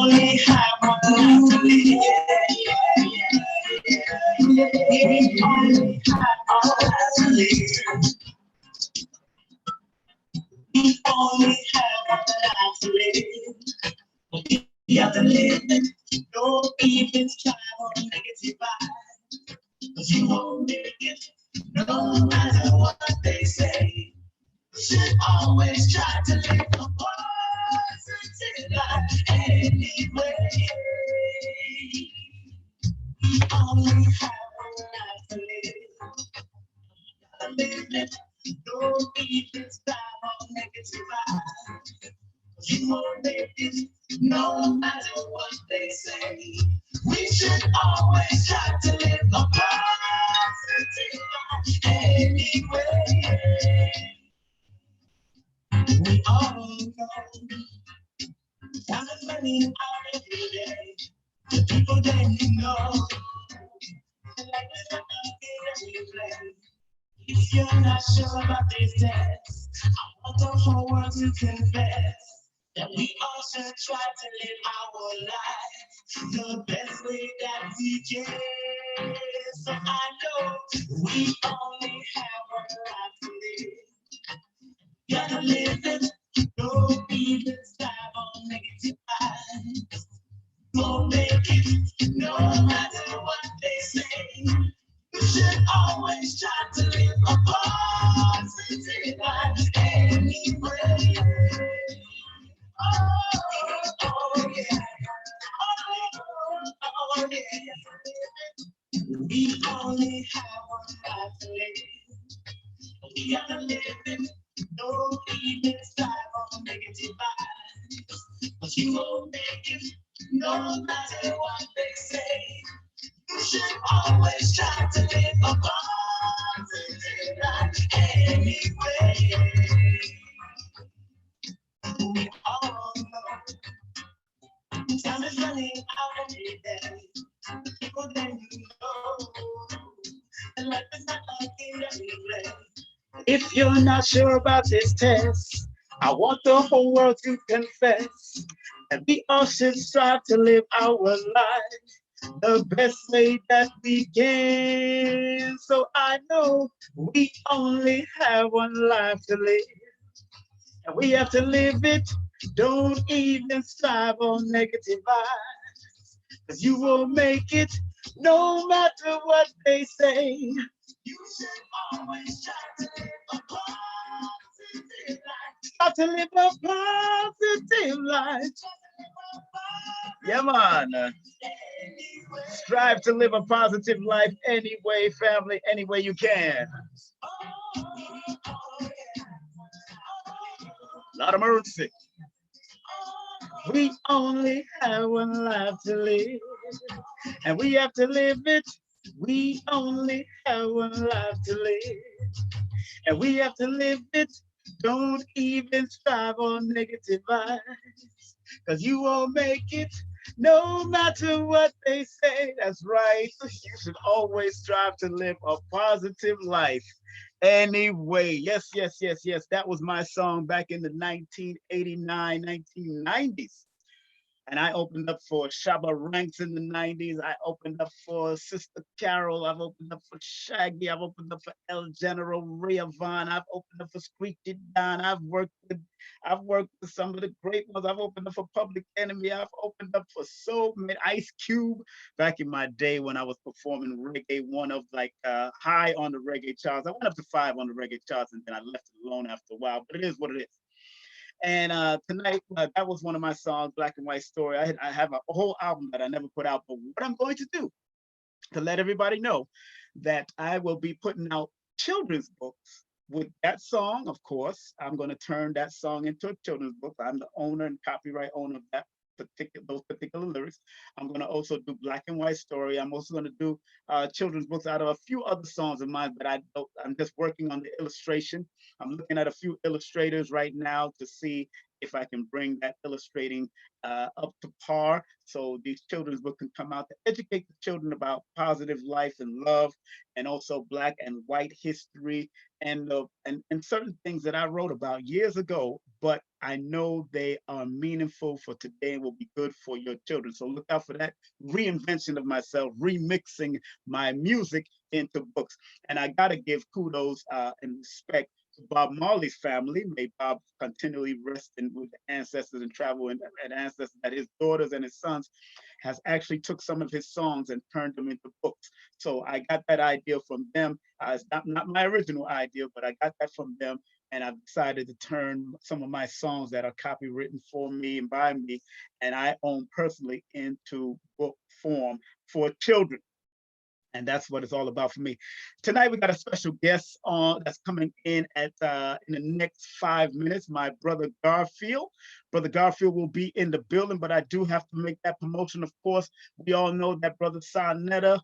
only have one life to live. Yeah, yeah, yeah. We only have one life to live. We only have one life to live. We have to live it. No even strive or negative vibe. Cause you won't make it no matter what they say. You should always try to live a positive life anyway. We only have one life to live. Gotta live it. Don't even stop on negative vibes. You won't make it no matter what they say. We should always try to live a positive life anyway. We all know time is running out every day. The people that you know, life is not a game you play. If you're not sure about these days, I want the whole world to confess that we all should try to live our life the best way that we can. So I know we only have one life to live. Gotta live it, don't even stop on negative vibes. Won't make it, no matter what they say. You should always try to live a positive life anyway. Oh, oh yeah. Oh, yeah. We only have one life to live. We gotta live it. Don't even strive on negative vibes. But you won't make it, no matter what they say. You should always try to live a positive life anyway. We all know time is running out every day. People that you know, and life is not like in every play. If you're not sure about this test, I want the whole world to confess that we all should strive to live our life the best way that we can. So I know we only have one life to live, and we have to live it. Don't even strive on negative vibes, cause you will make it no matter what they say. You should always try to live a positive life. Try to live a positive life. Yeah, man. Strive to live a positive life anyway, family, any way you can. Lot of mercy. We only have one life to live, and we have to live it. We only have one life to live, and we have to live it. Don't even strive on negative vibes, cause you won't make it no matter what they say. That's right. You should always strive to live a positive life anyway. Yes, yes, yes, yes. That was my song back in the 1989, 1990s. And I opened up for Shabba Ranks in the 90s. I opened up for Sister Carol. I've opened up for Shaggy. I've opened up for El General, Rhea Vaughn. I've opened up for Squeaky Don. I've worked with some of the great ones. I've opened up for Public Enemy. I've opened up for so many. Ice Cube. Back in my day when I was performing reggae, one of like high on the reggae charts. I went up to 5 on the reggae charts and then I left it alone after a while. But it is what it is. And tonight, that was one of my songs, Black and White Story. I have a whole album that I never put out, but what I'm going to do to let everybody know that I will be putting out children's books with that song. Of course, I'm going to turn that song into a children's book. I'm the owner and copyright owner of those particular lyrics. I'm going to also do Black and White Story. I'm also going to do children's books out of a few other songs of mine, but I'm just working on the illustration. I'm looking at a few illustrators right now to see if I can bring that illustrating up to par, so these children's books can come out to educate the children about positive life and love, and also Black and white history and certain things that I wrote about years ago but I know they are meaningful for today and will be good for your children. So look out for that reinvention of myself, remixing my music into books. And I got to give kudos and respect to Bob Marley's family. May Bob continually rest in with the ancestors and travel and ancestors that his daughters and his sons has actually took some of his songs and turned them into books. So I got that idea from them. It's not my original idea, but I got that from them. And I've decided to turn some of my songs that are copywritten for me and by me, and I own personally, into book form for children. And that's what it's all about for me. Tonight we got a special guest on that's coming in at in the next 5 minutes. My brother Garfield. Brother Garfield will be in the building, but I do have to make that promotion. Of course, we all know that brother Sonetta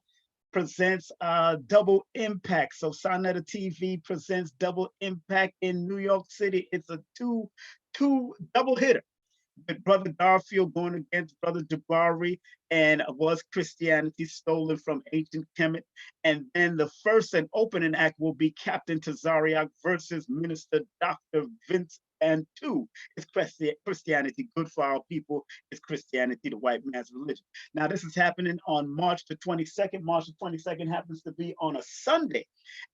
presents Double Impact. So Sonetta TV presents Double Impact in New York City. It's a two double hitter, with Brother Garfield going against Brother Jabari, and was Christianity stolen from ancient Kemet. And then the first and opening act will be Captain Tazariak versus Minister Dr. Vince and two. Is Christianity good for our people? Is Christianity the white man's religion? Now, this is happening on March the 22nd. March the 22nd happens to be on a Sunday,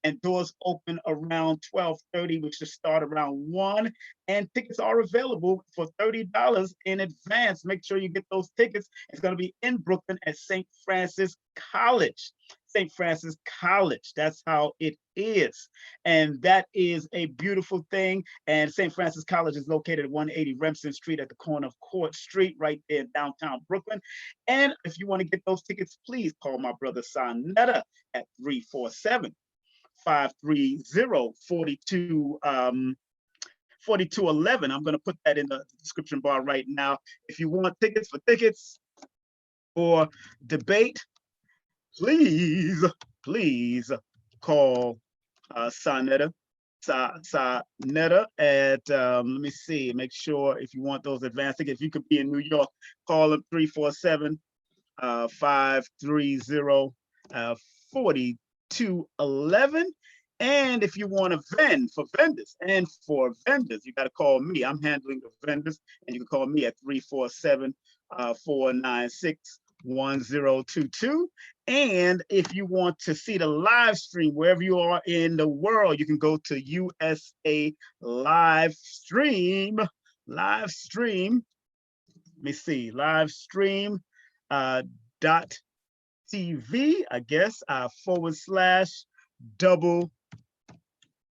and doors open around 12:30, which should start around 1. And tickets are available for $30 in advance. Make sure you get those tickets. It's going to be in Brooklyn at St. Francis College. St. Francis College. That's how it is. And that is a beautiful thing. And St. Francis College is located at 180 Remsen Street at the corner of Court Street, right there in downtown Brooklyn. And if you want to get those tickets, please call my brother Sonetta at 347-530-4211. I'm going to put that in the description bar right now. If you want tickets for debate, please call Sonetta at, let me see, make sure if you want those advance tickets, if you could be in New York, call them 347-530-4211. And if you want to vend for vendors, you got to call me. I'm handling the vendors, and you can call me at 347-496-1022. And if you want to see the live stream wherever you are in the world, you can go to USA live stream. Let me see, livestream dot TV, I guess, / double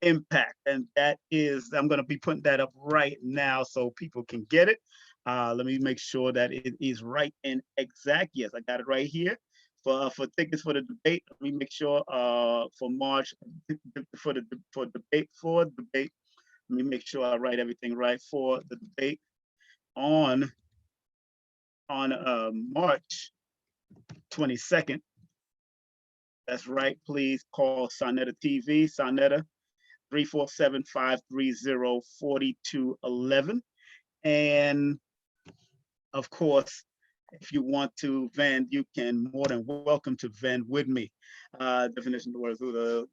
impact. And that is, I'm going to be putting that up right now so people can get it. Let me make sure that it is right and exact. Yes, I got it right here. For tickets for the debate, let me make sure for March, for debate. Let me make sure I write everything right for the debate on March 22nd. That's right. Please call Sonetta TV, Sonetta 347-530-4211. And of course, if you want to vend, you can more than welcome to vend with me. Definition of the words, no,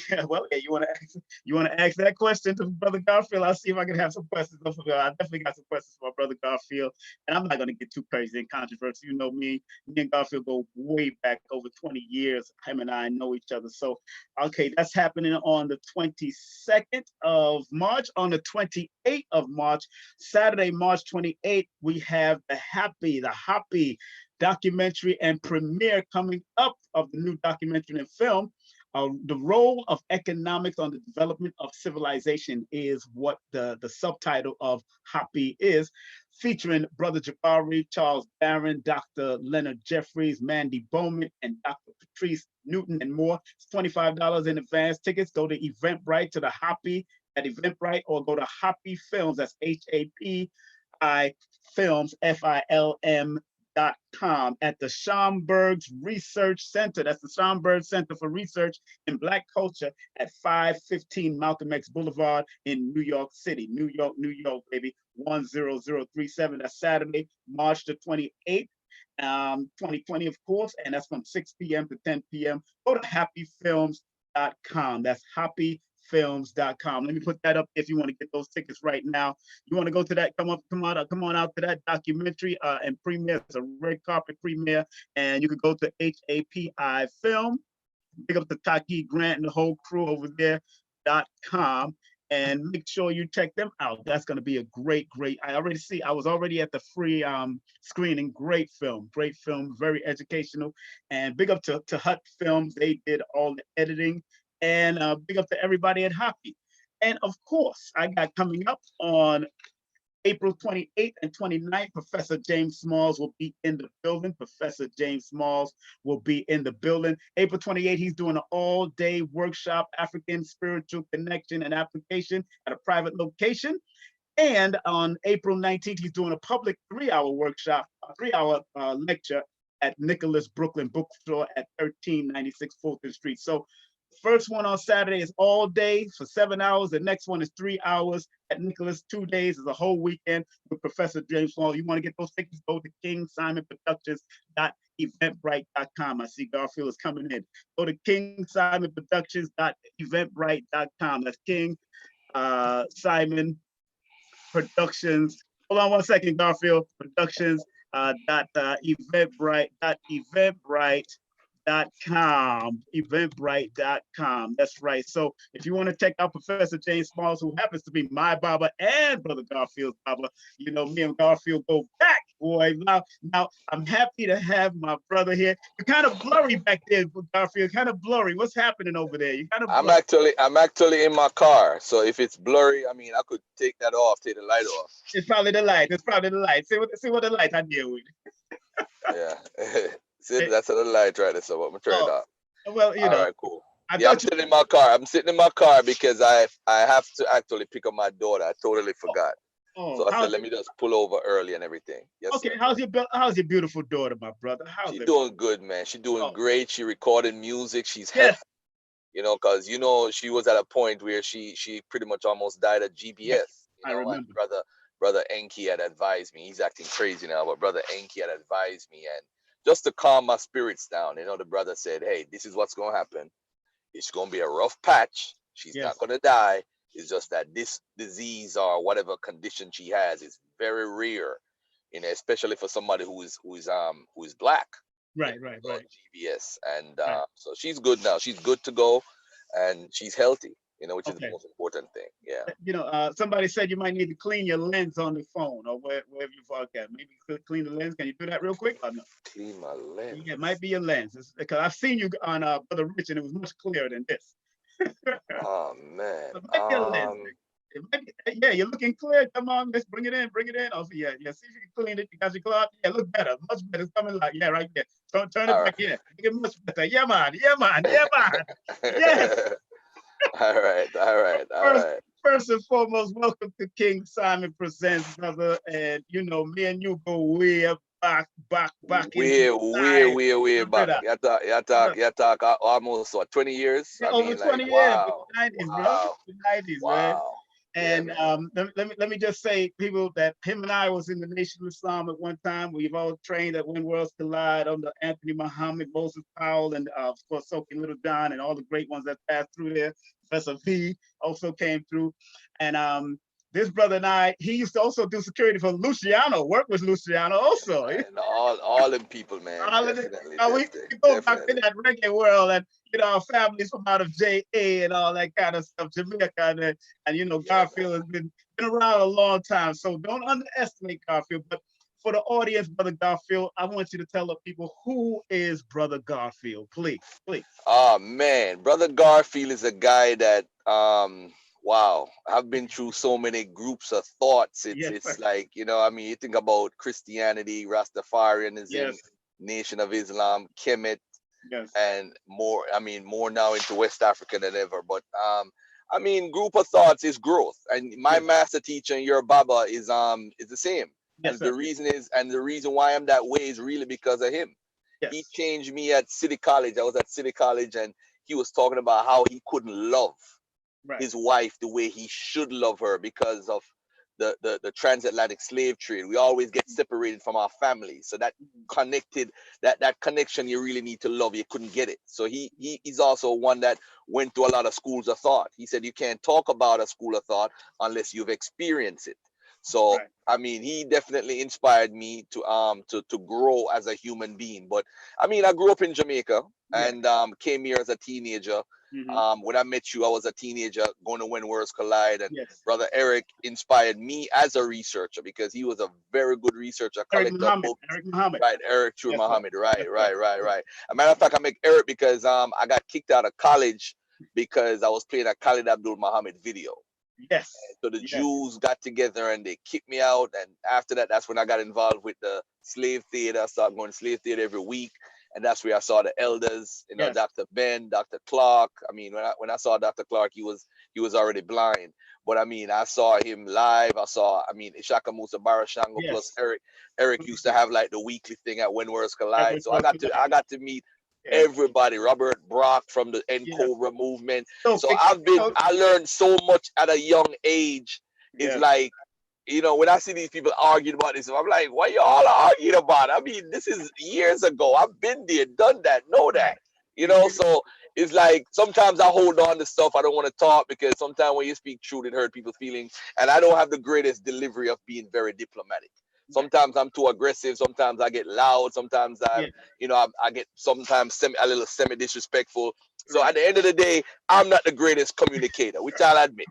yeah, well, yeah, you want to ask that question to Brother Garfield? I'll see if I can have some questions. I definitely got some questions for my brother Garfield, and I'm not going to get too crazy in controversy. You know me and Garfield go way back, over 20 years. Him and I know each other. So, okay, that's happening on the 22nd of March. On the 28th of March, Saturday, March 28th, we have the Happy documentary and premiere coming up of the new documentary and film. The role of economics on the development of civilization is what the subtitle of Happy is, featuring Brother Jabari, Charles Barron, Dr. Leonard Jeffries, Mandy Bowman, and Dr. Patrice Newton, and more. It's $25 in advance. Tickets go to Eventbrite, to the Happy at Eventbrite, or go to Happy Films, that's HAPI Films, FILM.com, at the Schomburg's Research Center. That's the Schomburg Center for Research in Black Culture at 515 Malcolm X Boulevard in New York City. New York, baby, 10037. That's Saturday, March the 28th. 2020, of course, and that's from 6 p.m. to 10 p.m. Go to happyfilms.com. That's films.com. Let me put that up if you want to get those tickets right now. You want to go to that, come on out to that documentary and premiere. It's a red carpet premiere, and you can go to HAPI Film. Pick up the Taki Grant and the whole crew over there.com, and make sure you check them out. That's going to be a great. I was already at the free screening. Great film, very educational. And big up to Hut Films. They did all the editing. And big up to everybody at Hoppy. And of course, I got coming up on April 28th and 29th, Professor James Smalls will be in the building. Professor James Smalls will be in the building. April 28th, he's doing an all-day workshop, African Spiritual Connection and Application at a private location. And on April 19th, he's doing a public 3-hour workshop, a 3-hour lecture at Nicholas Brooklyn Bookstore at 1396 Fulton Street. So first one on Saturday is all day for 7 hours. The next one is 3 hours at Nicholas. 2 days is a whole weekend with Professor James Small. You want to get those tickets, go to KingSimonProductions.eventbrite.com. I see Garfield is coming in. Go to KingSimonProductions.eventbrite.com. That's King Simon Productions. Hold on one second, Garfield. Productions eventbrite.com. That's right. So if you want to check out Professor James Smalls, who happens to be my barber and Brother Garfield's barber, you know, me and Garfield go back, boy. Now I'm happy to have my brother here. You're kind of blurry back there, Garfield. Kind of blurry. What's happening over there? You kind of blurry. I'm actually in my car. So if it's blurry, I mean, I could take that off, take the light off. It's probably the light. See what the light I deal with. Yeah. See, that's the light right there. So I'm gonna turn it off. Well, you know. All right, cool. I'm sitting in my car. I'm sitting in my car because I have to actually pick up my daughter. I totally forgot. So I said, let me just pull over early and everything. Yes. Okay. Sir. How's your beautiful daughter, my brother? She's doing good, man. She's doing great. She recorded music. She's healthy. You know, because she was at a point where she pretty much almost died of GBS. Yes, you know, I remember. Brother Enki had advised me. He's acting crazy now, but Brother Enki had advised me, and just to calm my spirits down, you know, the brother said, hey, this is what's going to happen. It's going to be a rough patch. She's not going to die. It's just that this disease or whatever condition she has is very rare, you know, especially for somebody who is black. Right. GBS. And so she's good now. She's good to go, and she's healthy, you know, which is the most important thing. Yeah. You know, somebody said you might need to clean your lens on the phone or wherever you park at. Maybe clean the lens. Can you do that real quick? Or no? Clean my lens. Yeah, it might be your lens. Because I've seen you on Brother Rich, and it was much clearer than this. Oh man. So it might be a lens. Yeah, you're looking clear. Come on, let's bring it in. Oh, yeah. See if you can clean it. You got your glove. Yeah, look better. Much better. It's coming like, yeah, right there. Turn it back here. Make it much better. Yeah, man. Yes. All right. First and foremost, welcome to King Simon Presents, brother. And you know, me and you go way back. Way back. You talk almost 20 years. Yeah, over 20 years. Wow. 90s, bro. 90s, wow. Man. And let me just say, people, that him and I was in the Nation of Islam at one time. We've all trained at When Worlds Collide under Anthony Muhammad, Moses Powell, and of course, Soaking Little John, and all the great ones that passed through there. Professor V also came through. And this brother and I, he used to also do security for Luciano, work with Luciano also. And all them people, man. We go back in that reggae world, and you know, our families from out of JA and all that kind of stuff, Jamaica, and you know, Garfield has been around a long time. So don't underestimate Garfield. But for the audience, Brother Garfield, I want you to tell the people, who is Brother Garfield, please. Oh man, Brother Garfield is a guy that wow, I've been through so many groups of thoughts. It's like, you know, I mean, you think about Christianity, Rastafarianism, Nation of Islam, Kemet, and more. I mean, more now into West Africa than ever. But I mean, group of thoughts is growth, and my master teacher and your Baba is the same. And the reason why I'm that way is really because of him. He changed me at City College. I was at City College, and he was talking about how he couldn't love his wife the way he should love her because of the transatlantic slave trade. We always get separated from our families. So that connected, that connection you really need to love. You couldn't get it. So he's also one that went to a lot of schools of thought. He said you can't talk about a school of thought unless you've experienced it. So Right. I mean, he definitely inspired me to grow as a human being. But I mean, I grew up in Jamaica Yeah. and came here as a teenager. Hmm. When I met you, I was a teenager going to When Worlds Collide, and Yes. Brother Eric inspired me as a researcher because he was a very good researcher, Eric collector of Muhammad. books. Eric Muhammad. Right, Eric True Yes, sir. Muhammad. Right, Yes, sir. right, right, Yes, right. As a matter of fact, I make Eric because I got kicked out of college because I was playing a Khalid Abdul Muhammad video. yes. So the Yes. Jews got together and they kicked me out. And after that, that's when I got involved with the slave theater. I started going to slave theater every week. And that's where I saw the elders, Yes. Dr. Ben, Dr. Clark. I mean, when I saw Dr. Clark, he was already blind. But I mean, I saw him live. I mean, Ishaka Musa Barashango plus Yes. Eric. Eric used to have like the weekly thing at When Worlds Collide. Every So I was got to I got to meet yes. everybody. Robert Brock from the N Yes. Cobra movement. So, So I learned so much at a young age. It's yes. like, when I see these people arguing about this, I'm like, what y'all arguing about? I mean, this is years ago. I've been there, done that, know that. So it's like sometimes I hold on to stuff I don't want to talk because sometimes when you speak truth, it hurt people's feelings. And I don't have the greatest delivery of being very diplomatic. Sometimes I'm too aggressive. Sometimes I get loud. Sometimes Yeah. I get sometimes a little semi disrespectful. So at Right. the end of the day, I'm not the greatest communicator, which I'll admit.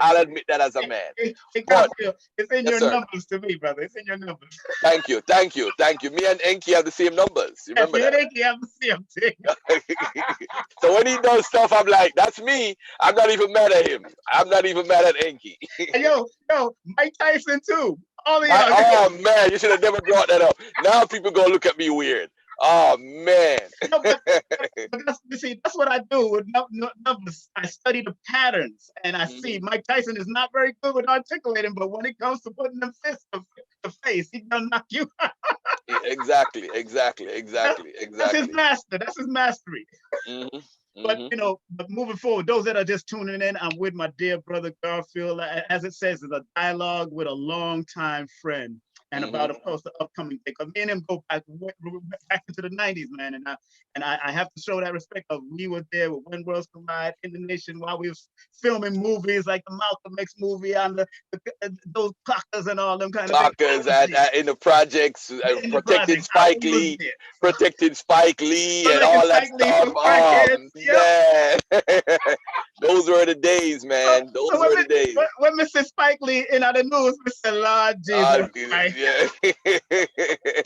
I'll admit that as a man. It But Garfield, it's in yes, your sir. numbers to me, brother. It's in your numbers. Thank you, thank you, thank you. Me and Enki have the same numbers. You Yes, remember you that? think you have to see him too. So when he does stuff, I'm like, that's me. I'm not even mad at him. I'm not even mad at Enki. And yo, Mike Tyson too. All of y'all. Oh man, you should have never brought that up. Now people gonna look at me weird. Oh man. No, but that's, you see, that's what I do with numbers. I study the patterns, and I see Mhm. Mike Tyson is not very good with articulating, but when it comes to putting them fists to the face, he gonna knock you out. Exactly, exactly, That's, exactly, that's his exactly. master. That's his mastery. Hmm. But Hmm. but moving forward, those that are just tuning in, I'm with my dear brother Garfield. As it says, it's a dialogue with a longtime friend, and Hmm. about, of course, the upcoming thing. Because me and him go back into the '90s, man, and I have to show that respect. Of we were there with When Worlds Collide in the nation while we was filming movies like the Malcolm X movie on those clockers and all them kind of things. Clockers in the projects, In the protecting projects, I Spike was Lee, there. So, protecting Spike Lee, and like all that Spike Lee stuff. from Oh Crackheads. Yep. man, those were the days, So, man. so Those were the days. when Mr. Spike Lee in the news, Mr. Lord Jesus Christ, Yeah.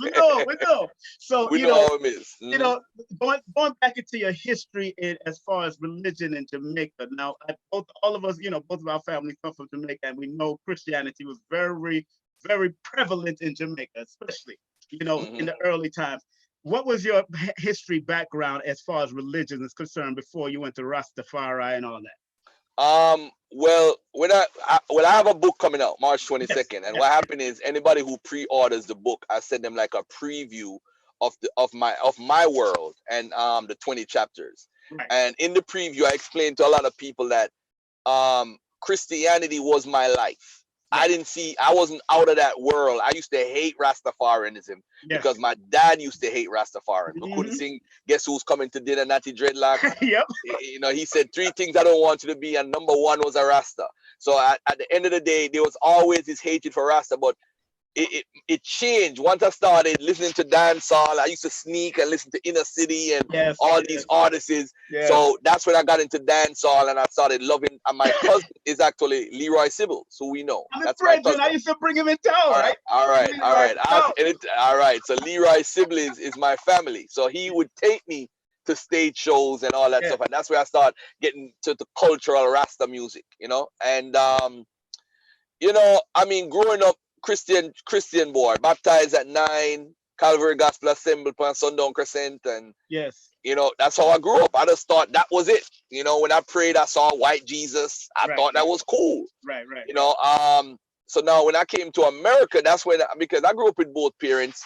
we know. So We know how it is. you know, going back into your history as far as religion in Jamaica. Now, all of us, both of our families come from Jamaica, and we know Christianity was very, very prevalent in Jamaica, especially in Hmm. the early times. What was your history background as far as religion is concerned before you went to Rastafari and all that? Well, I have a book coming out March Yes, 22nd, and yes, what happened is anybody who pre-orders the book, I send them like a preview of my world and the 20 chapters. right. And in the preview, I explained to a lot of people that Christianity was my life. Yes, I wasn't out of that world. I used to hate Rastafarianism because yes. my dad used to hate Rastafarians. We couldn't Hmm. sing Guess Who's Coming to Dinner, Natty Dreadlocks. Yep. He said three things I don't want you to be, and number one was a Rasta. So at the end of the day, there was always this hatred for Rasta, but it changed once I started listening to dancehall. I used to sneak and listen to Inner City and Yes, all these yes, artists. yes. So that's when I got into dancehall and I started loving. And my cousin is actually Leroy Sibbles, who we know. I'm That's my afraid, cousin. I used to bring him in town, All right, right? all right, all Leroy, right. no. All right. So Leroy Sibbles is my family. So he would take me to stage shows and all that Yes, stuff, and that's where I started getting to the cultural Rasta music. And I mean, growing up Christian boy, baptized at 9, Calvary Gospel Assembly on Sundown Crescent, and yes. that's how I grew up. I just thought that was it. When I prayed, I saw white Jesus. I Right, thought that right, was cool. right, right, You right. know, so now when I came to America, that's when because I grew up with both parents.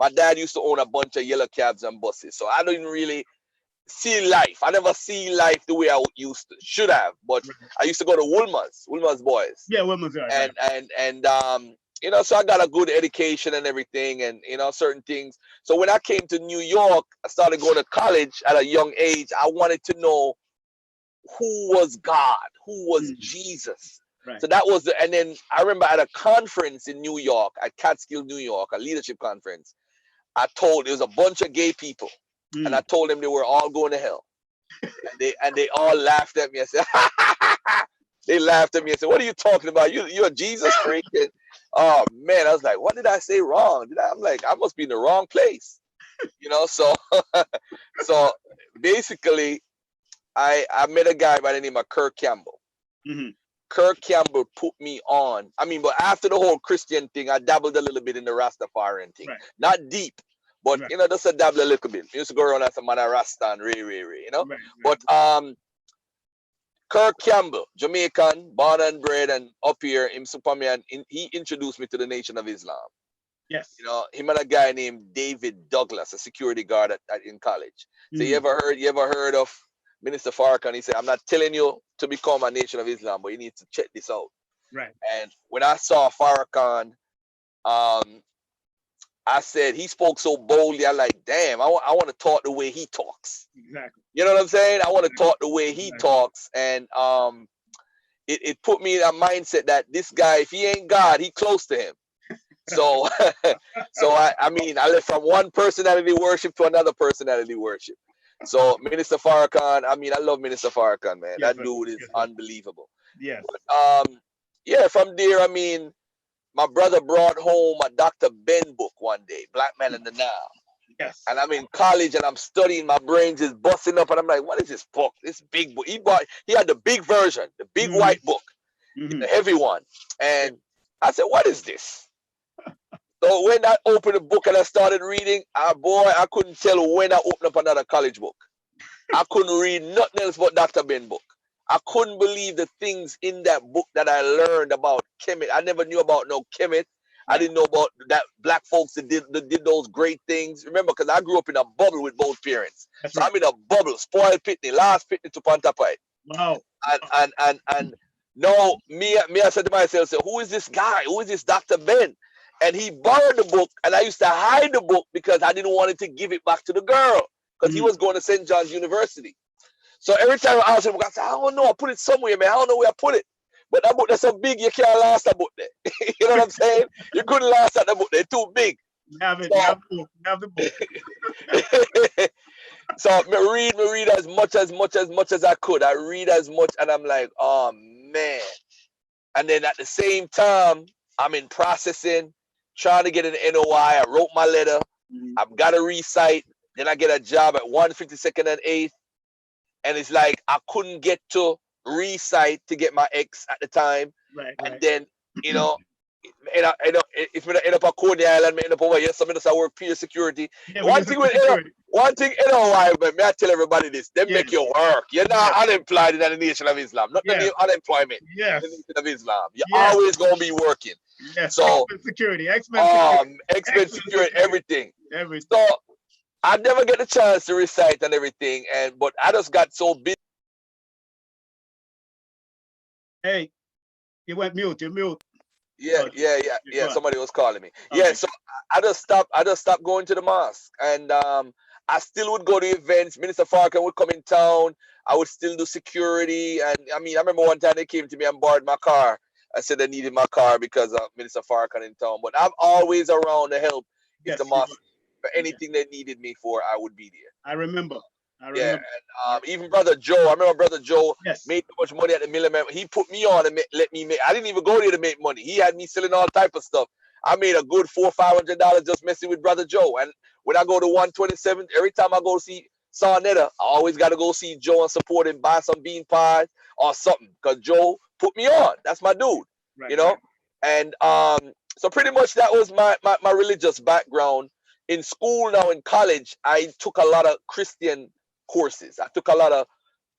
My dad used to own a bunch of yellow cabs and buses, so I didn't really see life. I never see life the way I used to, should have. But I used to go to Woolmer's boys. Yeah, Woolmer's, right. And you know, so I got a good education and everything, and you know, certain things. So when I came to New York, I started going to college at a young age. I wanted to know who was God, who was Jesus. Right. So that was and then I remember at a conference in New York, at Catskill, New York, a leadership conference. I told there was a bunch of gay people, and I told them they were all going to hell, and they all laughed at me. I said, they laughed at me and said, "What are you talking about? You're a Jesus freak?" And, oh man, I was like, "What did I say wrong?" I'm like, I must be in the wrong place, you know. So, so basically, I met a guy by the name of Kirk Campbell. Kirk Campbell put me on. I mean, but after the whole Christian thing, I dabbled a little bit in the Rastafarian thing. Right. Not deep, but you know, just a dabble a little bit. I used to go around as a man of Rasta and you know. But Kirk Campbell, Jamaican, born and bred and up here in Superman, he introduced me to the Nation of Islam. Yes. You know, him and a guy named David Douglas, a security guard in college. So you ever heard of Minister Farrakhan? He said, "I'm not telling you to become a Nation of Islam, but you need to check this out." Right. And when I saw Farrakhan, I said, he spoke so boldly. I like, damn, I want to talk the way he talks. Exactly. You know what I'm saying? I want to talk the way he talks. And it put me in a mindset that this guy, if he ain't God, he close to him. So, I mean, I left from one personality worship to another personality worship. So Minister Farrakhan, I mean, I love Minister Farrakhan, man. That dude is unbelievable. Yes. But yeah, from there, I mean, my brother brought home a Dr. Ben book one day, Black Man in the Now. Yes. And I'm in college and I'm studying, my brain's just busting up, and I'm like, what is this book? This big book. He had the big version, the big white book, the heavy one. And I said, what is this? So when I opened the book and I started reading, boy, I couldn't tell when I opened up another college book. I couldn't read nothing else but Dr. Ben book. I couldn't believe the things in that book that I learned about Kemet. I never knew about no Kemet. I didn't know about that black folks that did those great things. Remember, because I grew up in a bubble with both parents. That's so I'm in a bubble, spoiled pitney, last pitney to Pantapai. Wow. And no, I said to myself, so who is this guy? Who is this Dr. Ben? And he borrowed the book, and I used to hide the book because I didn't want him to give it back to the girl, because he was going to St. John's University. So every time I asked him, I said, I don't know, I put it somewhere, man. I don't know where I put it. But that book that's so big, you can't last that book there. You know what I'm saying? You couldn't last at the book. They're too big. Have the book. So I read as much as I could. I read as much, and I'm like, oh man. And then at the same time, I'm in processing, trying to get an NOI. I wrote my letter. I've got to recite. Then I get a job at 152nd and 8th. And it's like I couldn't get to recite to get my ex at the time. Right. And then, you know, if I end up at Coney Island, I end up over here, some of us I work peer security. Yeah, one thing, NOI, man, may I tell everybody this, they make you work. You're not unemployed in the Nation of Islam. Not the unemployment in the Nation of Islam. You're always going to be working. Yes. So, security, expense security, everything. So, I never get the chance to recite and everything, but I just got so busy. Hey, you went mute. You're mute. Yeah. Somebody was calling me. Okay. Yeah, so I just stopped going to the mosque, and I still would go to events. Minister Farrakhan would come in town. I would still do security, and I mean, I remember one time they came to me and borrowed my car. I said they needed my car because of Minister Farrakhan in town. But I'm always around to help if the mosque. For anything they needed me for, I would be there. I remember. Yeah, and even Brother Joe, I remember Brother Joe made so much money at the Milliman. He put me on and let me make. I didn't even go there to make money. He had me selling all type of stuff. I made a good $400-500 just messing with Brother Joe. And when I go to 127th, every time I go see Sarnetta, I always got to go see Joe and support him, buy some bean pies or something, because Joe put me on. That's my dude, you know. And so pretty much that was my religious background. In school now, in college, I took a lot of Christian courses. I took a lot of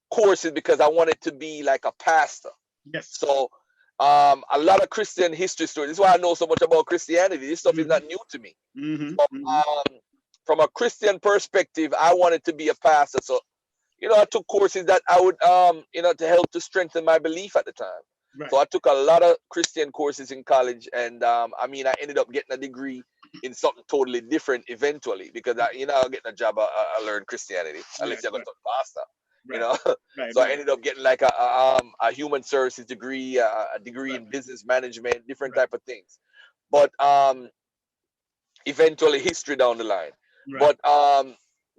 courses because I wanted to be like a pastor. Yes. So a lot of Christian history stories. This is why I know so much about Christianity. This stuff is not new to me. So, from a Christian perspective, I wanted to be a pastor. So I took courses that I would, to help to strengthen my belief at the time. Right. So I took a lot of Christian courses in college, and I mean, I ended up getting a degree in something totally different eventually because getting a job, I learned Christianity Right. unless you're going Right. to pastor, you Right. know. Right. So I Right. ended up getting like a human services degree, a degree Right. in business management, different Right. type of things. But eventually history down the line. Right.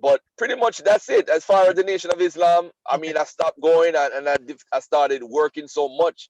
But pretty much that's it. As far as Right. the Nation of Islam, I Okay. mean, I stopped going and I started working so much.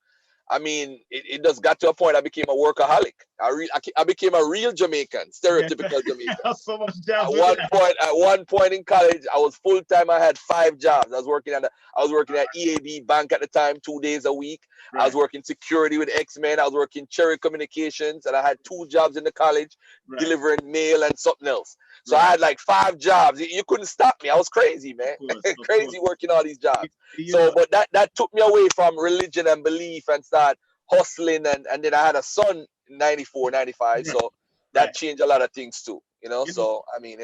I mean, it just got to a point I became a workaholic. I became a real Jamaican, Yes. stereotypical Jamaican. So much jobs At with one that. point, at one point in college, I was full time. I had 5 jobs. I was working at EAB Bank at the time, 2 days a week. I was Right. working security with X-Men. I was working Cherry Communications, and I had 2 jobs in the college, Right. delivering mail and something else. So I Right. had like 5 jobs. You couldn't stop me. I was crazy, Of man. course. Of Crazy course. working all these You, jobs. you So, know. but that took me away from religion and belief and start hustling. And then I had a son in 94, 95. Right. So that Right. changed a lot of things too. You know. So I mean,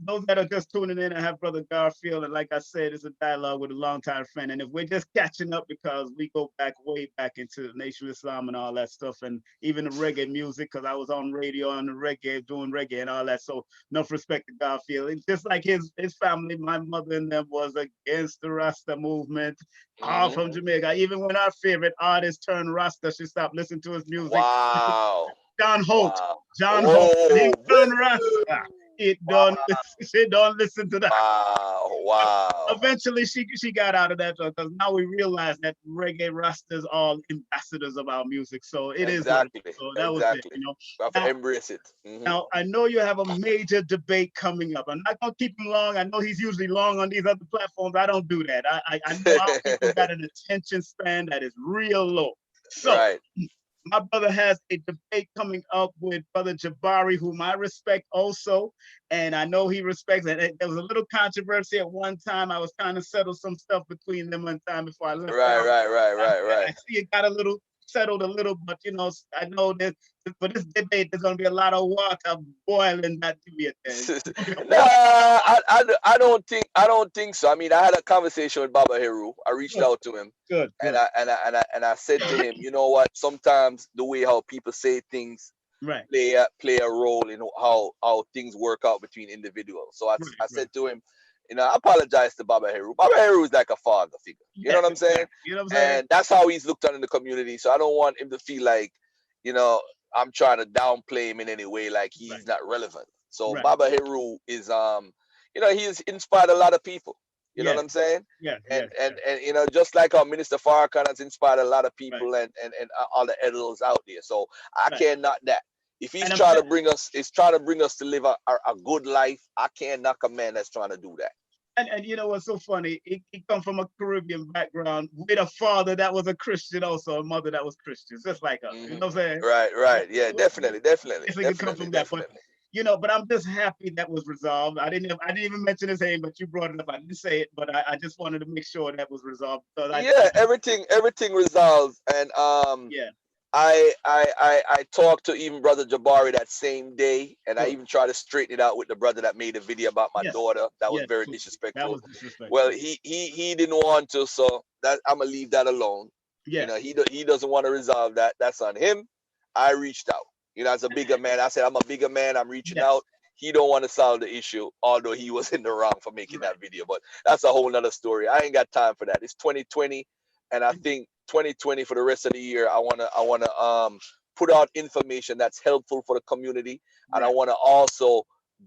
Those that are just tuning in, I have Brother Garfield, and like I said, it's a dialogue with a longtime friend. And if we're just catching up because we go back way back into the Nation of Islam and all that stuff, and even the reggae music, because I was on radio on the reggae, doing reggae and all that. So enough respect to Garfield. It's just like his family, my mother and them was against the Rasta movement, all hmm from Jamaica. Even when our favorite artist turned Rasta, she stopped listening to his music. wow. John Holt. Wow. John Holt. When he Whoa. turned Rasta, it don't Wow. she don't listen to that. Wow. But Wow. eventually she got out of that because now we realize that reggae rastas are ambassadors of our music. So it is what it Exactly. is. So that was it, Exactly. We have to Now embrace it. now I know you have a major debate coming up. I'm not gonna keep him long. I know he's usually long on these other platforms. I don't do that. I know our people got an attention span that is real low. So Right. my brother has a debate coming up with Brother Jabari, whom I respect also. And I know he respects it. There was a little controversy at one time. I was trying to settle some stuff between them one time before I left Right. out. Right. Right. Right. I Right. see it got a little settled a little, but I know that for this debate, there's going to be a lot of water boiling that to be a thing. Nah, I don't think so. I mean, I had a conversation with Baba Heru. I reached Good, out to him good, and good. I said to him, you know what? Sometimes the way how people say things Right, play a role in how things work out between individuals. So right, I right. said to him, I apologize to Baba Heru. Baba Heru is like a father figure. You know Yes, what I'm saying? exactly. You know what I'm saying? And that's how he's looked on in the community. So I don't want him to feel like, you know, I'm trying to downplay him in any way, like Right, he's not relevant. So right. Baba Heru is he's inspired a lot of people. You know what Yes, I'm saying? yes, And yes, and yes. and just like how Minister Farrakhan has inspired a lot of Right, people and all the elders out there. So I right. can't knock that. If And I'm saying, he's trying to bring us to live a good life, I can't knock a man that's trying to do that. and you know what's so funny? He come from a Caribbean background with a father that was a Christian, also a mother that was Christian, just like us. You hmm know what I'm saying? Right, right. Yeah, definitely, definitely, If we could come definitely, from that, but definitely. but I'm just happy that was resolved. I didn't even mention his name, but you brought it up. I didn't say it, but I just wanted to make sure that was resolved because I Yeah, everything resolved, and yeah, I talked to even brother Jabari that same day, and I good, even tried to straighten it out with the brother that made a video about my yes, daughter. That was yes, very good. That disrespectful. was Well, disrespectful. he didn't want to, so that I'm gonna leave that alone. Yes, He doesn't want to resolve that. That's on him. I reached out. As a bigger man, I said I'm a bigger man. I'm reaching out. yes, He don't want to solve the issue, although he was in the wrong for making right. that video. But that's a whole nother story. I ain't got time for that. It's 2020, and I think 2020 for the rest of the year, I wanna put out information that's helpful for the community, and I Right, wanna also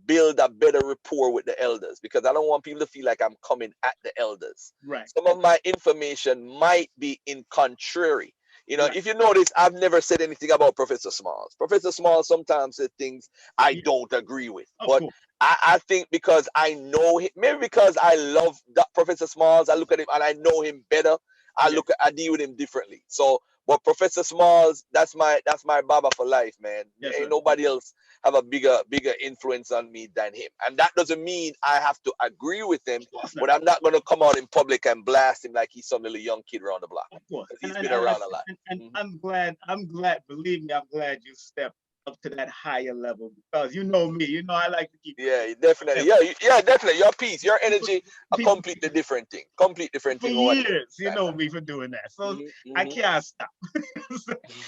build a better rapport with the elders because I don't want people to feel like I'm coming at the elders. right, Some of my information might be in contrary. right. If you notice, I've never said anything about Professor Smalls. Professor Smalls sometimes said things I Yeah, don't agree with, of but course. I think because I know him, maybe because I love Professor Smalls, I look at him and I know him better. Yeah, I deal with him differently. So, but Professor Smalls, that's my Baba for life, man. yes, Ain't sir. nobody else have a bigger influence on me than him, and that doesn't mean I have to agree with him. Of course But not. I'm not gonna come out in public and blast him like he's some little young kid around the block Of course. because And he's and, been and, around a lot. and Mhm. I'm glad, believe me, I'm glad you stepped up to that higher level, because you know me, I like to keep Yeah, definitely. Yeah, yeah, definitely. Your peace, your people, energy, a people completely different thing. Complete different for thing. What it is. years, you know me for doing that. So I Mm-hmm, can't stop.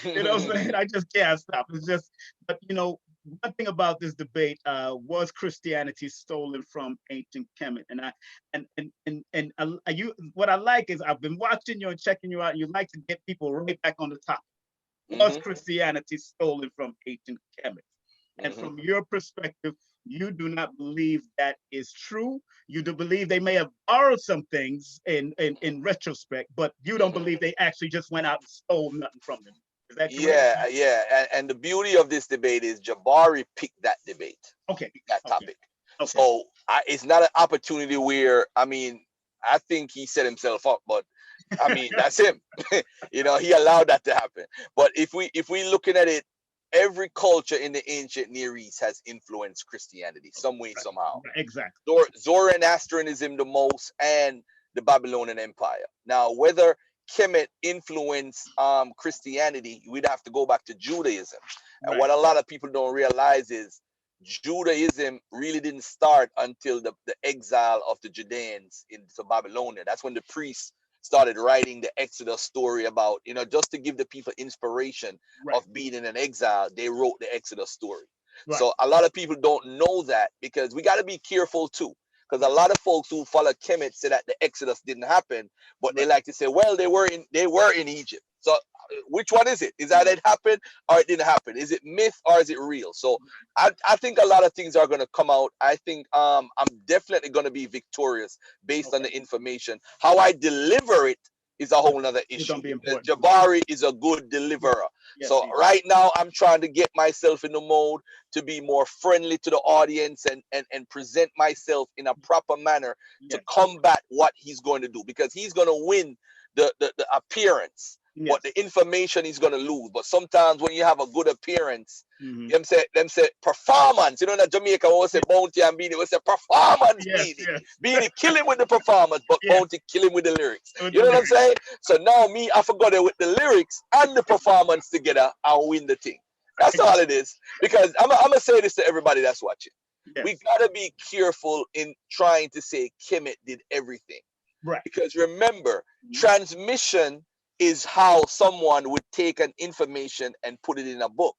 You know what I'm saying? I just can't stop. It's just, but one thing about this debate was Christianity stolen from ancient Kemet, and you. What I like is I've been watching you and checking you out. And you like to get people right back on the topic. Was mm-hmm, Christianity stolen from ancient Kemet? And mm-hmm. from your perspective, you do not believe that is true. You do believe they may have borrowed some things in retrospect, but you don't Mm-hmm. believe they actually just went out and stole nothing from them. Is that correct? Yeah, yeah. And the beauty of this debate is Jabari picked that debate, Okay. picked that Okay. topic. Okay. So it's not an opportunity where, I mean, I think he set himself up, but I mean, that's him. He allowed that to happen. But if we looking at it, every culture in the ancient Near East has influenced Christianity some way, Right. somehow. Exactly. Zoroastrianism the most, and the Babylonian Empire. Now, whether Kemet influenced Christianity, we'd have to go back to Judaism. And Right. what a lot of people don't realize is Judaism really didn't start until the exile of the Judeans into Babylonia. That's when the priests started writing the Exodus story about, just to give the people inspiration Right. of being in an exile, they wrote the Exodus story. Right. So a lot of people don't know that, because we got to be careful too. Because a Right. lot of folks who follow Kemet say that the Exodus didn't happen, but they Right. like to say, well, they were in Egypt. So which one is it? Is that it happened or it didn't happen? Is it myth or is it real? So I think a lot of things are going to come out. I think I'm definitely going to be victorious based on Okay. the information. How I deliver it is a whole nother It's issue, gonna be because important. Jabari is a good Yes. deliverer. Yes. So He is. right now I'm trying to get myself in the mode to be more friendly to the audience, and present myself in a proper manner to Yes. combat what he's going to do, because he's going to win the appearance, but Yes. the information he's going to lose. But sometimes when you have a good appearance, Mm-hmm. them say performance. In Jamaica, we always say Yes. Bounty and Beanie. We say performance, Yes. Beanie. Yes. Beanie kill him with the performance, but Yes. Bounty kill him with the lyrics. With You the know what I'm lyrics. saying? So now me, I forgot it with the lyrics and the performance together and win the thing. That's all it is. Because I'm gonna say this to everybody that's watching. We Yes. gotta be careful in trying to say Kemet did everything. Right. Because remember, Mhm. transmission is how someone would take an information and put it in a book.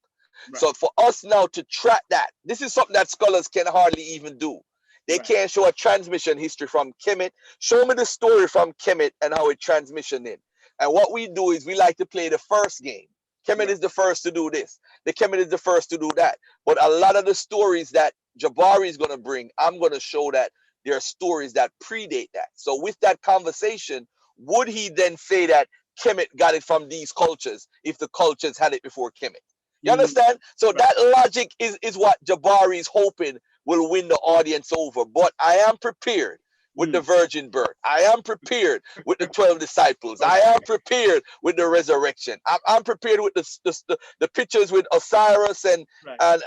Right. So for us now to track that, this is something that scholars can hardly even do. They Right. can't show a transmission history from Kemet. Show me the story from Kemet and how it transmission in. And what we do is we like to play the first game. Kemet Right. is the first to do this. The Kemet is the first to do that. But a lot of the stories that Jabari is going to bring, I'm going to show that there are stories that predate that. So with that conversation, would he then say that Kemet got it from these cultures if the cultures had it before Kemet? You Mhm. understand? So Right. that logic is what Jabari is hoping will win the audience over. But I am prepared with the Mm. virgin birth. I am prepared with the 12 disciples. I am Okay. prepared with the resurrection. I'm prepared with the pictures with Osiris Right. and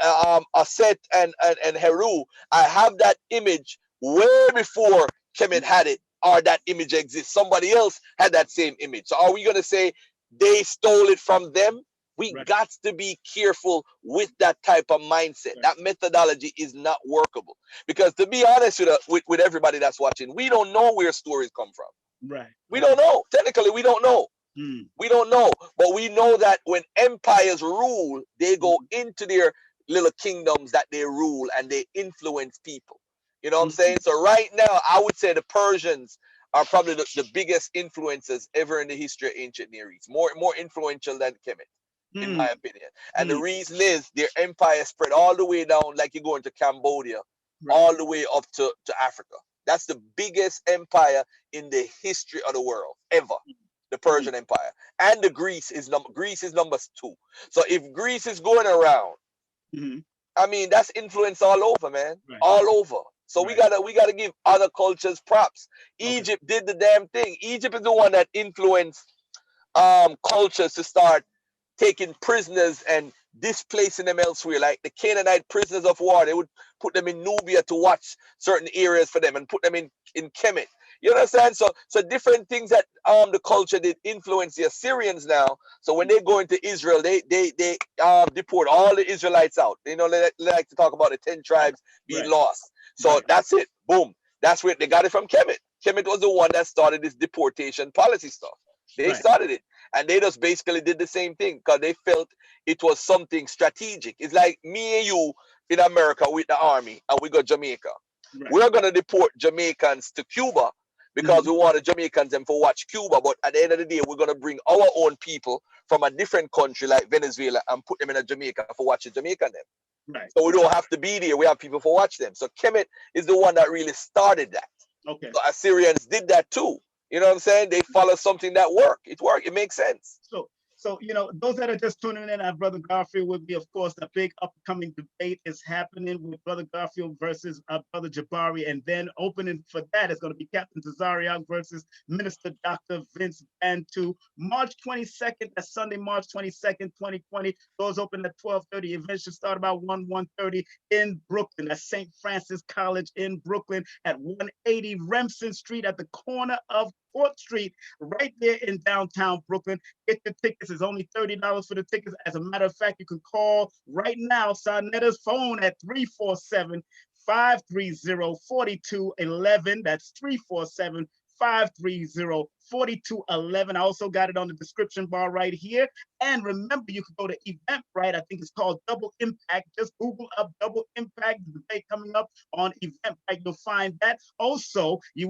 Aset and Heru. I have that image way before Kemet had it, or that image exists. Somebody else had that same image. So are we going to say they stole it from them? We Right. got to be careful with that type of mindset. Right. That methodology is not workable. Because to be honest with everybody that's watching, we don't know where stories come from. Right. We don't know. Technically, we don't know. Mm. We don't know. But we know that when empires rule, they go Mhm. into their little kingdoms that they rule and they influence people. You know what I'm saying? Mhm. So right now, I would say the Persians are probably the biggest influences ever in the history of ancient Near East. More influential than Kemet, in my Mm. opinion. And the Mm. reason is their empire spread all the way down, like you go into Cambodia, Right. all the way up to Africa. That's the biggest empire in the history of the world ever. The Mm. Persian Empire. And the Greece is number two. So if Greece is going around, Mhm. I mean, that's influence all over, man. Right. All over. So we Right. gotta give other cultures props. Okay. Egypt did the damn thing. Egypt is the one that influenced cultures to start taking prisoners and displacing them elsewhere. Like the Canaanite prisoners of war, they would put them in Nubia to watch certain areas for them and put them in Kemet. You understand? So different things that the culture did influence the Assyrians now. So when they go into Israel, they deport all the Israelites out. You know, they like to talk about the 10 tribes being Right. lost. So Right. that's it. Boom. That's where they got it from Kemet. Kemet was the one that started this deportation policy stuff. They Right. started it. And they just basically did the same thing because they felt it was something strategic. It's like me and you in America with the army, and we got Jamaica. Right. We're gonna deport Jamaicans to Cuba because Mhm. we want the Jamaicans them for watch Cuba. But at the end of the day, we're gonna bring our own people from a different country like Venezuela and put them in a Jamaica for watching Jamaican them. Right. So we don't have to be there. We have people for watch them. So Kemet is the one that really started that. Okay. So Assyrians did that too. You know what I'm saying? They follow something that worked. It worked. It makes sense. So, those that are just tuning in, our brother Garfield would be, of course, the big upcoming debate is happening with brother Garfield versus brother Jabari. And then opening for that is going to be Captain Tazariak versus Minister Dr. Vince Bantu. March 22nd, that's Sunday, March 22nd, 2020. Doors open at 12:30. Events should start about 1:30 in Brooklyn. That's St. Francis College in Brooklyn at 180 Remsen Street at the corner of Court Street, right there in downtown Brooklyn. Get your tickets. It's only $30 for the tickets. As a matter of fact, you can call right now Sonetta's phone at 347-530-4211. That's 347-530-4211. I also got it on the description bar right here. And remember, you can go to Eventbrite. I think it's called Double Impact. Just Google up Double Impact, the debate coming up on Eventbrite. You'll find that. Also, if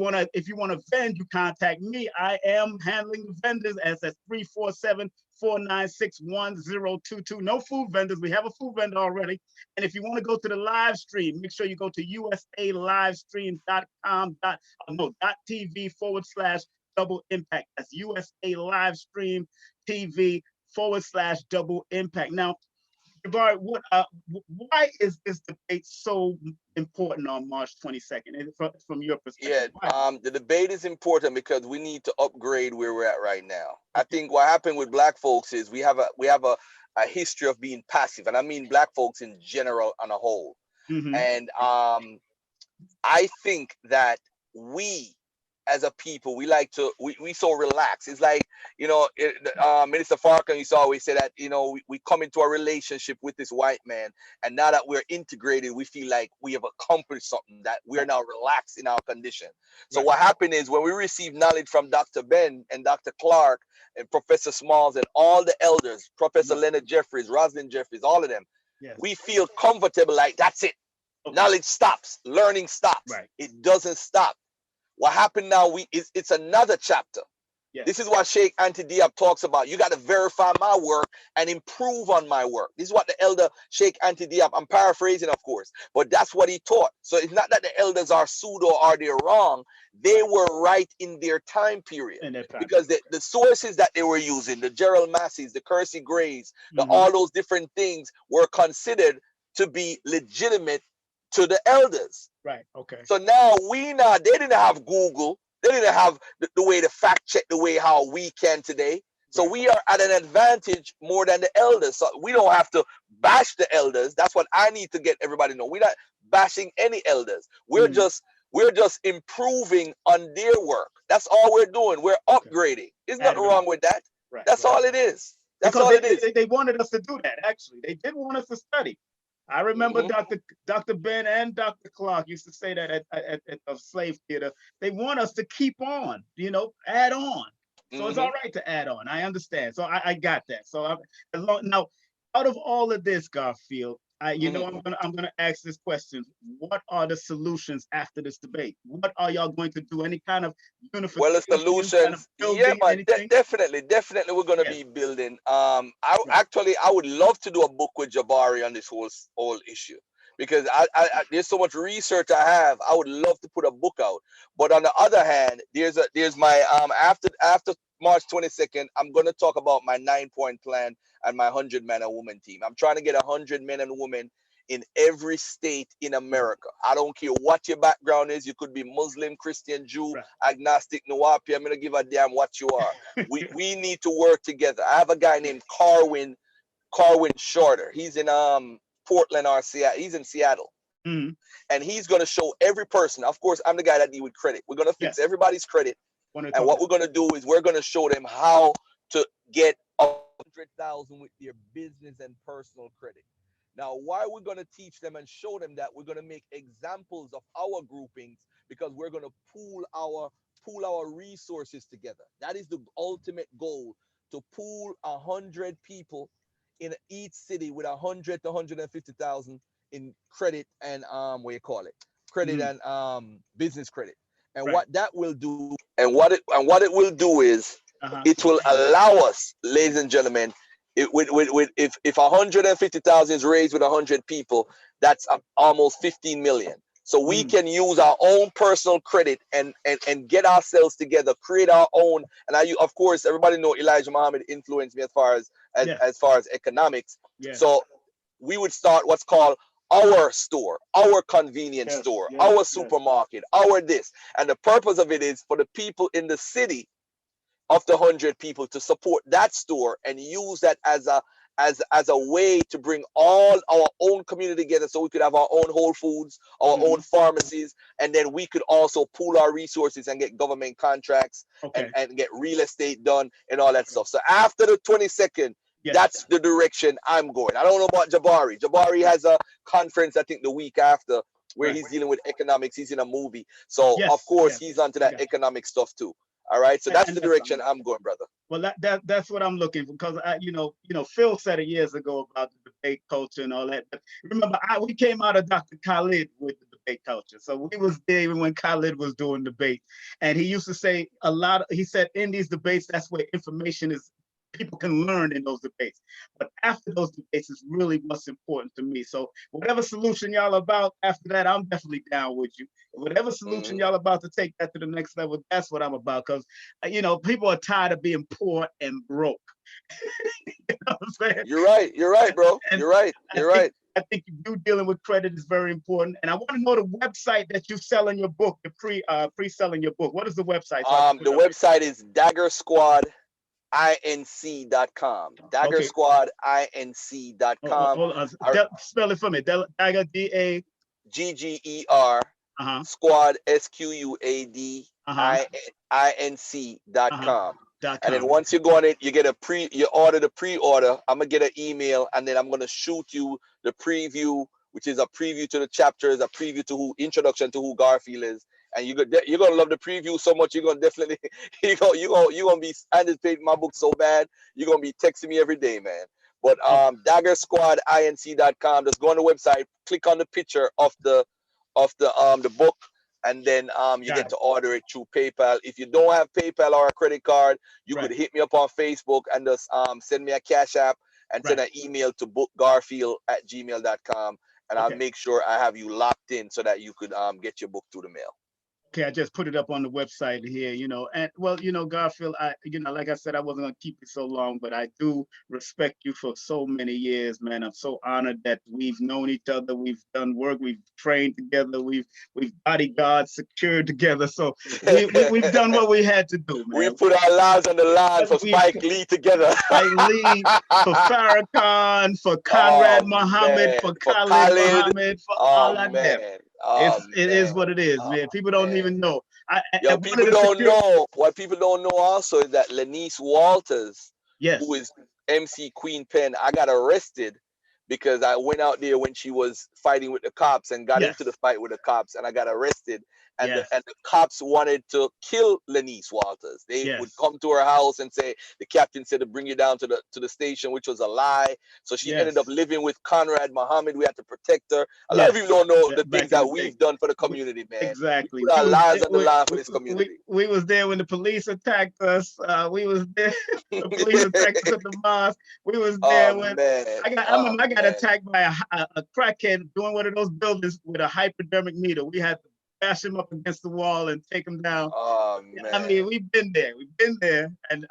you want to vend, you contact me. I am handling the vendors as that's 347-496-1022. No food vendors. We have a food vendor already. And if you want to go to the live stream, make sure you go to usalivestream.com.tv/double impact. That's USA Livestream TV/double impact. Now, Jabari, why is this debate so important on March 22nd? From your Yeah, perspective, why? the debate is important because we need to upgrade where we're at right now. I think what happened with black folks is we have a history of being passive, and I mean black folks in general on a whole. Mm-hmm. And I think that we as a people, we so relaxed. It's like, Minister Farrakhan used to always say that, we come into a relationship with this white man, and now that we're integrated, we feel like we have accomplished something, that we're now relaxed in our condition. So Right. what happened is when we receive knowledge from Dr. Ben and Dr. Clark and Professor Smalls and all the elders, Professor Leonard Jeffries, Roslyn Jeffries, all of them, Yes. we feel comfortable, like that's it. Okay. Knowledge stops, learning stops. Right. It doesn't stop. What happened now, it's another chapter. Yes. This is what Sheikh Anti Diab talks about. You got to verify my work and improve on my work. This is what the elder Sheikh Anti Diab, I'm paraphrasing, of course, but that's what he taught. So it's not that the elders are pseudo or they're wrong. They were right in their time period. Because the sources that they were using, the Gerald Masseys, the Kersey Grays, all those different things were considered to be legitimate to the elders. Right. Okay. So now they didn't have Google. They didn't have the way to fact check the way how we can today. So we are at an advantage more than the elders. So we don't have to bash the elders. That's what I need to get everybody to know. We're not bashing any elders. We're just improving on their work. That's all we're doing. We're upgrading. There's nothing wrong with that. Right. That's all it is. That's all it is. They wanted us to do that, actually. They did want us to study. I remember Dr. Ben and Dr. Clark used to say that at the slave theater. They want us to keep on, add on. So it's all right to add on. I understand. So I got that. So now, out of all of this, Garfield, I'm gonna ask this question. What are the solutions after this debate? What are y'all going to do? Any kind of unification? Well, the solutions, yeah, man, definitely, we're gonna be building. I would love to do a book with Jabari on this whole issue, because there's so much research I have. I would love to put a book out. But on the other hand, there's my after March 22nd, I'm gonna talk about my 9-point plan and my 100-man and woman team. I'm trying to get 100 men and women in every state in America. I don't care what your background is. You could be Muslim, Christian, Jew, agnostic, Nawapi. I'm gonna give a damn what you are. We need to work together. I have a guy named Carwin Shorter. He's in Portland or Seattle. He's in Seattle. Mm. And he's going to show every person. Of course, I'm the guy that deal with credit. We're going to fix Yes. everybody's credit. Want to And talk what about. we're going to do is we're going to show them how to get 100,000 with their business and personal credit. Now, why we're going to teach them and show them that, we're going to make examples of our groupings, because we're going to pool our resources together. That is the ultimate goal, to pool 100 people in each city with 100 to 150,000 in credit and what you call it, credit Mm. and business credit. And Right. what that will do, and what it will do is, Uh-huh. it will allow us, ladies and gentlemen, if 150,000 is raised with 100 people, that's almost 15 million. So we Mm. can use our own personal credit and get ourselves together, create our own. And of course, everybody know Elijah Muhammad influenced me as far as Yes. as far as economics. Yes. So we would start what's called our store, our convenience Yes. store, Yes. our Yes. supermarket, our this. And the purpose of it is for the people in the city of the 100 people to support that store and use that as a way to bring all our own community together, so we could have our own Whole Foods, our own Mm-hmm. pharmacies, and then we could also pool our resources and get government contracts and, Okay. and get real estate done and all that Okay. stuff. So after the 22nd, Yes. that's the direction I'm going. I don't know about Jabari. Jabari Right. has a conference, I think, the week after, where Right. he's dealing with economics. He's in a movie. So, of Yes. course, Yes. he's onto I that got you. economic stuff too. All right. So that's And the that's fine. direction I'm going, brother. Well, that's what I'm looking for, because Phil said it years ago about the debate culture and all that. But remember, we came out of Dr. Khalid with the debate culture, so we was there even when Khalid was doing debate, and he used to say a lot. He said in these debates, that's where information is. People can learn in those debates, but after those debates is really what's important to me. So whatever solution y'all about after that, I'm definitely down with you. Whatever solution Hmm. y'all about to take that to the next level, that's what I'm about. Because people are tired of being poor and broke. You know what I'm saying? You're right. You're right, bro. And You're right. I You're think right. I think you dealing with credit is very important. And I want to know the website that you selling your book, the pre-selling your book. What is the website so I can The put it up here? website is daggersquadinc.com. Okay. Daggersquadinc.com. Hold on. Or Spell it for me. Dagger D-A. GGER Uh-huh. squad SQUAD Uh-huh. INC dot Uh-huh. com. And then .com. once you go on it, you order the pre-order. I'm gonna get an email, and then I'm gonna shoot you the preview, which is a preview to the chapters, a preview to introduction to who Garfield is. And you're gonna love the preview so much. You're gonna definitely you're gonna be anticipating my book so bad. You're gonna be texting me every day, man. But Oh, daggersquadinc.com. Just go on the website, click on the picture of the book, and then you got get it. to order it through PayPal. If you don't have PayPal or a credit card, you could Right. hit me up on Facebook and just send me a cash app and send Right. an email to bookgarfield@gmail.com, and I'll Okay. make sure I have you locked in so that you could get your book through the mail. Okay, I just put it up on the website here, and well, Garfield, like I said, I wasn't gonna keep you so long, but I do respect you for so many years, man. I'm so honored that we've known each other, we've done work, we've trained together, we've bodyguard secured together. So we've done what we had to do, We man. put our lives on the line for We Spike Lee together. Spike Lee, for Farrakhan, for Conrad Oh Muhammad, man, for for Khalid Khalid. Muhammad, for Oh all of them. man. Oh It man. is what it is, Oh man. People don't man. even know. Yo, One of people the don't secure. know. What people don't know also is that Lanice Walters, who Yes. is MC Queen Pen, I got arrested because I went out there when she was fighting with the cops and got into the Yes. fight with the cops, and I got arrested. And the, Yes. and the cops wanted to kill Lanice Walters. They would Yes. come to her house and say the captain said to bring you down to the station, which was a lie. So she ended up Yes. living with Conrad Muhammad. We had to protect her. A lot of people Yes. don't know the things Back in the that day. we've done for the We, community, man. We exactly. put our We was lives there, on the line for this community. we was there when the police attacked us. We was there. The police attacked us at the mosque. We was Oh there when man. I Oh remember I got man. attacked by a crackhead doing one of those buildings with a hypodermic needle. We had to bash him up against the wall and take him down. Oh I man. mean, we've been there. We've been there. And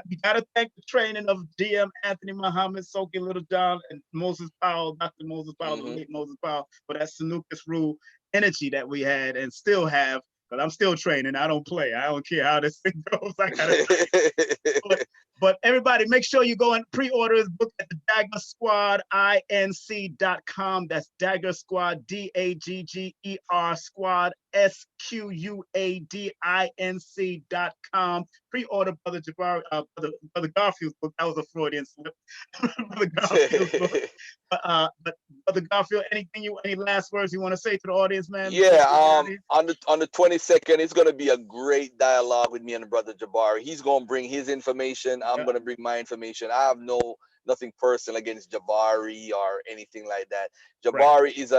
we got to thank the training of GM Anthony Muhammad, Soki Little John, and Moses Powell, Dr. Moses Powell, the Hmm. late Moses Powell, for that Sanukas rule energy that we had and still have. But I'm still training. I don't play. I don't care how this thing goes. I got to train. But, But everybody, make sure you go and pre-order his book at the Dagger Squad, inc.com. That's Dagger Squad, Dagger Squad, SQUADINC.com. Pre-order Brother Jabari, Brother Garfield's book. That was a Freudian slip. Brother Garfield's book. But Brother Garfield, any last words you want to say to the audience, man? Yeah, on the 22nd, it's gonna be a great dialogue with me and Brother Jabari. He's gonna bring his information. I'm gonna bring my information. I have nothing personal against Jabari or anything like that. Jabari is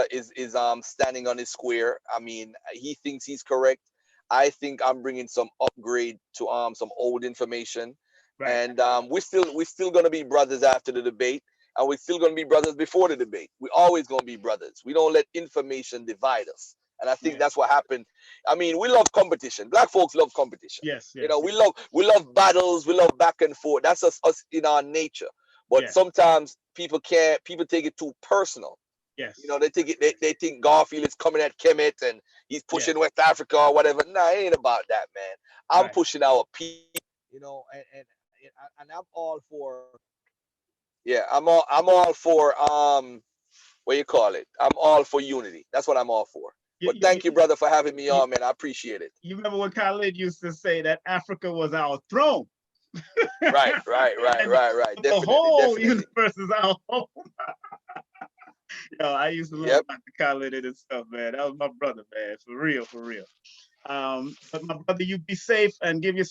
standing on his square. I mean, he thinks he's correct. I think I'm bringing some upgrade to some old information, and we're still gonna be brothers after the debate. And we're still going to be brothers before the debate. We're always going to be brothers. We don't let information divide us. And I think that's what happened. I mean, we love competition. Black folks love competition. Yes. You know, we love battles. We love back and forth. That's us in our nature. But sometimes people take it too personal. Yes. You know, they think Garfield is coming at Kemet and he's pushing West Africa or whatever. Nah, it ain't about that, man. I'm pushing our people, you know, and I'm all for. Yeah, I'm all for what you call it? I'm all for unity. That's what I'm all for. But thank you, brother, for having me on, man. I appreciate it. You remember when Khalid used to say that Africa was our throne? Right. Definitely, the whole universe is our home. Yo, I used to love Dr. Khalid and stuff, man. That was my brother, man. For real. But my brother, you be safe and give your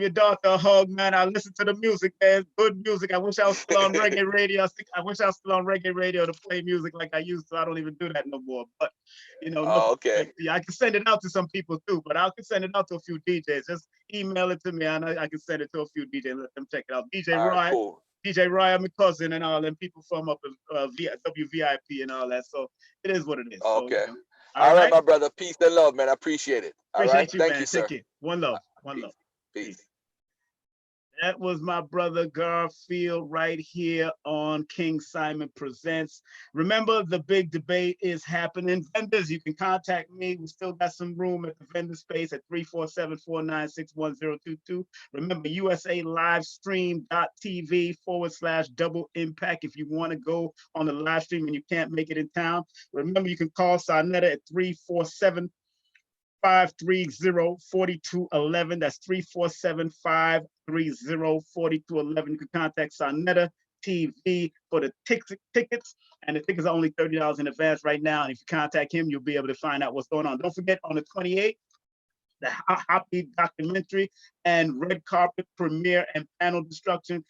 daughter a hug, man. I listen to the music, man. Good music. I wish I was still on reggae radio. I wish I was still on reggae radio to play music like I used to. I don't even do that no more. But you know, okay. I can send it out to some people too. But I can send it out to a few DJs. Just email it to me, and I can send it to a few DJs and let them check it out. DJ Rye, cool. DJ Rye, my cousin, and all them people from up WVIP and all that. So it is what it is. Okay. So, all right, my brother. Peace and love, man. I appreciate it. Appreciate you, Thank man. you, sir. Take care. One love. Peace. That was my brother Garfield right here on King Simon Presents. Remember, the big debate is happening. Vendors, you can contact me. We still got some room at the vendor space at 347-496-1022. Remember, usalivestream.tv/double impact if you want to go on the live stream and you can't make it in town. Remember, you can call Sarnetta at 347 530-4211. That's 347-530-4211. You can contact Sarnetta TV for the tickets, and the tickets are only $30 in advance right now. And if you contact him, you'll be able to find out what's going on. Don't forget, on the 28th, the Hoppy documentary and red carpet premiere and panel discussion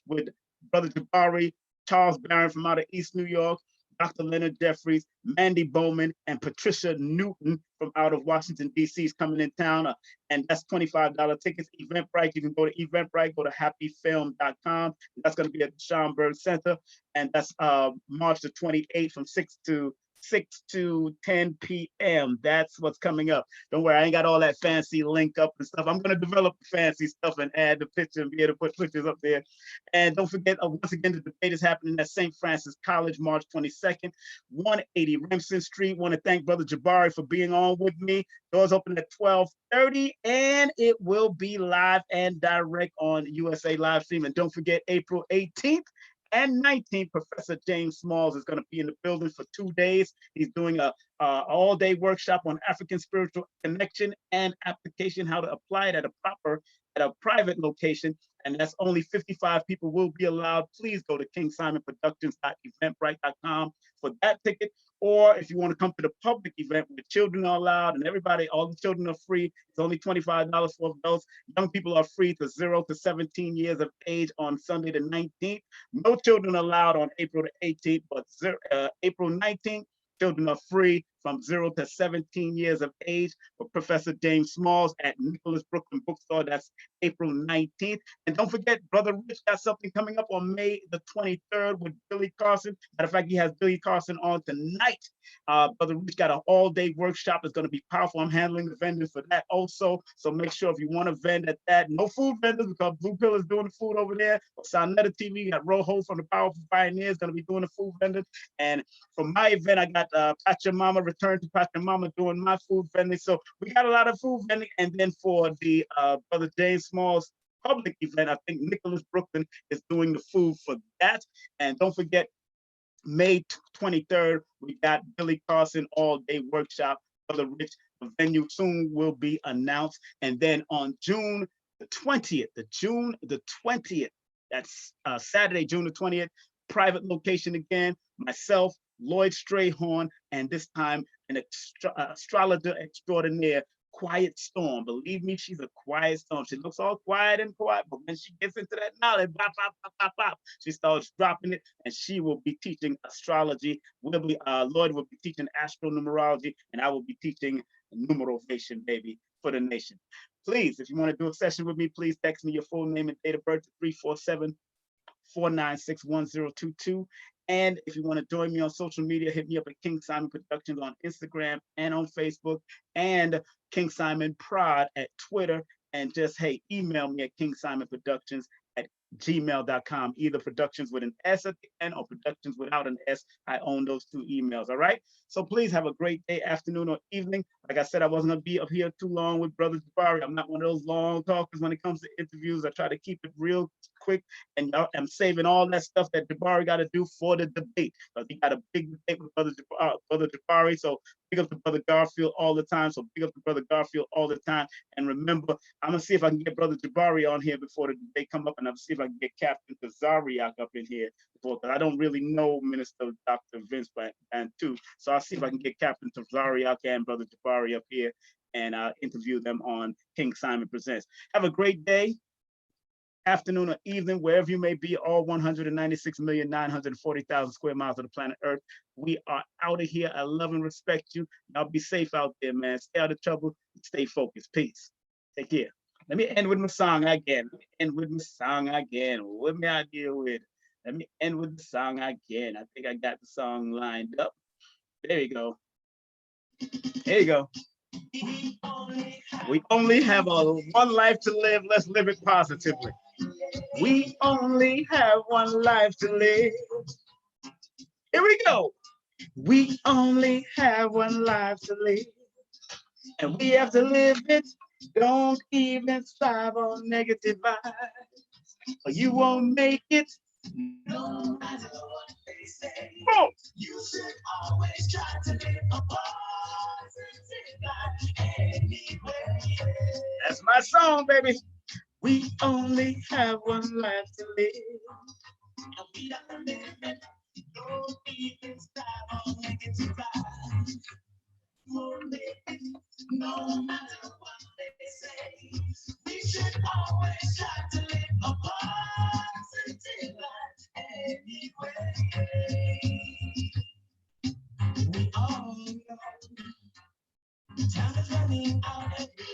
with Brother Jabari, Charles Barron from out of East New York, Dr. Leonard Jeffries, Mandy Bowman, and Patricia Newton from out of Washington, D.C. is coming in town. And that's $25 tickets. Eventbrite, you can go to Eventbrite, go to happyfilm.com. That's going to be at the Schomburg Center. And that's March the 28th from 6 to 10 p.m. That's what's coming up. Don't worry, I ain't got all that fancy link up and stuff. I'm going to develop fancy stuff and add the picture and be able to put pictures up there. And don't forget, once again, the debate is happening at St. Francis College, March 22nd, 180 Remsen Street. Want to thank Brother Jabari for being on with me. Doors open at 12:30, and it will be live and direct on USA Live Stream. And don't forget, April 18th and 19th, Professor James Smalls is going to be in the building for 2 days. He's doing a all-day workshop on African spiritual connection and application, how to apply it at a private location. And that's only 55 people will be allowed. Please go to kingsimonproductions.eventbrite.com for that ticket. Or if you want to come to the public event where children are allowed and everybody, all the children are free, it's only $25 for adults. Young people are free to 0 to 17 years of age on Sunday the 19th. No children allowed on April the 18th, but April 19th, children are free from 0 to 17 years of age for Professor James Smalls at Nicholas Brooklyn Bookstore. That's April 19th. And don't forget, Brother Rich got something coming up on May the 23rd with Billy Carson. Matter of fact, he has Billy Carson on tonight. Brother Rich got an all-day workshop. It's going to be powerful. I'm handling the vendors for that also. So make sure if you want to vend at that, no food vendors because Blue Pill is doing the food over there. Sarnetta TV, got Rojo from the Powerful Pioneers going to be doing the food vendors. And for my event, I got Pachamama, Return to Pachamama doing my food vending. So we got a lot of food vending. And then for the Brother James Smalls public event. I think Nicholas Brooklyn is doing the food for that. And don't forget, May 23rd, we got Billy Carson all-day workshop for the rich. The venue soon will be announced. And then on June the 20th, that's Saturday, June the 20th, private location again, myself, Lloyd Strayhorn, and this time an astrologer extraordinaire, Quiet Storm. Believe me, she's a quiet storm. She looks all quiet and quiet, but when she gets into that knowledge, bop, bop, bop, bop, bop, she starts dropping it, and she will be teaching astrology. Lloyd will be teaching astronumerology, and I will be teaching numerovation, baby, for the nation. Please, if you want to do a session with me, please text me your full name and date of birth to 347-496-1022. And if you want to join me on social media, hit me up at King Simon Productions on Instagram and on Facebook, and King Simon Prod at Twitter. And just, hey, email me at kingsimonproductions@gmail.com, either productions with an S at the end or productions without an S. I own those two emails. All right. So please have a great day, afternoon, or evening. Like I said, I wasn't going to be up here too long with Brother Jabari. I'm not one of those long talkers when it comes to interviews. I try to keep it real quick, and I'm saving all that stuff that Jabari got to do for the debate, because he got a big debate with Brother Jabari. So big up to Brother Garfield all the time. So big up to Brother Garfield all the time. And remember, I'm going to see if I can get Brother Jabari on here before the debate come up, and I'm see if I can get Captain Kazariak up in here before, because I don't really know Minister Dr. Vince Bantu. So I'll see if I can get Captain Kazariak and Brother Jabari up here and interview them on King Simon Presents. Have a great day, afternoon, or evening, wherever you may be, all 196,940,000 square miles of the planet Earth. We are out of here. I love and respect you. Y'all be safe out there, man. Stay out of trouble. Stay focused. Peace. Take care. Let me end with my song again. What may I deal with? Let me end with the song again. I think I got the song lined up. There you go. There you go. We only have one life to live. Let's live it positively. We only have one life to live. Here we go. We only have one life to live, and we have to live it. Don't even strive on negative vibes, or you won't make it. No matter what they say, you should always try to live a positive life anyway. That's my song, baby. We only have one life to live, and we have to live it. Don't even strive on negative vibes. No matter what they say, we should always try to live a positive life anyway. We all know time is running out.